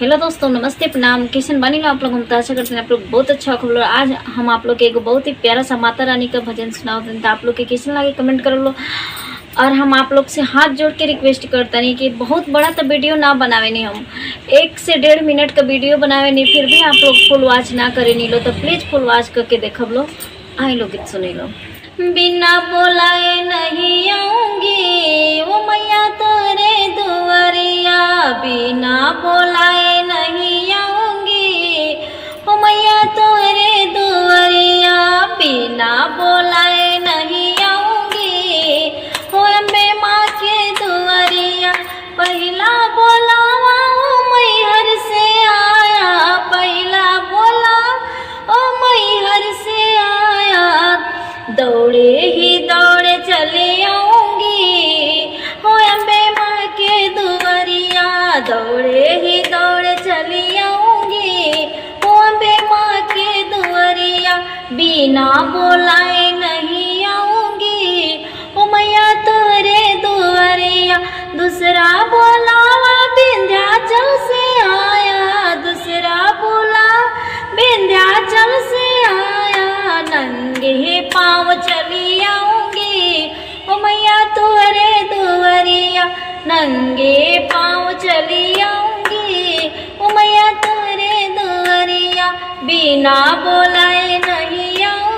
Hello दोस्तों, नमस्ते, प्रणाम। कैसन बनी लो आप लोग? हम तो आशा करते हैं आप लोग बहुत अच्छा खबर। आज हम आप लोग के एक बहुत ही प्यारा सा माता रानी का भजन सुनाओ। तो आप लोग के कैसन लगे कमेंट कर लो। और हम आप लोग से हाथ जोड़ के रिक्वेस्ट करता नहीं कि बहुत बड़ा तो वीडियो ना बनावे नहीं, हम 1 से 1.5 मिनट का वीडियो बनावे नहीं, फिर भी आप लोग फुल वॉच ना करे नहीं लो। तो प्लीज़ फुल वॉच करके देखब लो। आई लो गीत सुनी लो। बिना बोलाए नहीं आऊंगी वो मैया तोरे दुआरिया, बिना बोलाए नहीं आऊंगी वो मैया तोरे दुआरिया, बिना बोलाए नहीं आऊंगी हो अम्बे माँ के दुआरिया। पहला बोलावा ओ मैहर से आया, पहला बोला ओ मैहर से आया, दौड़े ही दौड़े चले आऊंगी हो अम्बे माँ के दुआरिया, दौड़े ही दौड़े चली आऊंगी हो अम्बे माँ के दुआरिया। बिना बोलाए नहीं आऊंगी ओ मैया तोरे दुआरिया। दूसरा बोलावा विंध्याचल से आया, दूसरा बोला विंध्याचल से आया, नंगे पाँव चली आऊंगी ओ मैया तोरे दुआरिया, नंगे पाँव चली आऊंगी ओ मैया तोरे दुआरिया। बिना बोलाए नहीं आऊंगी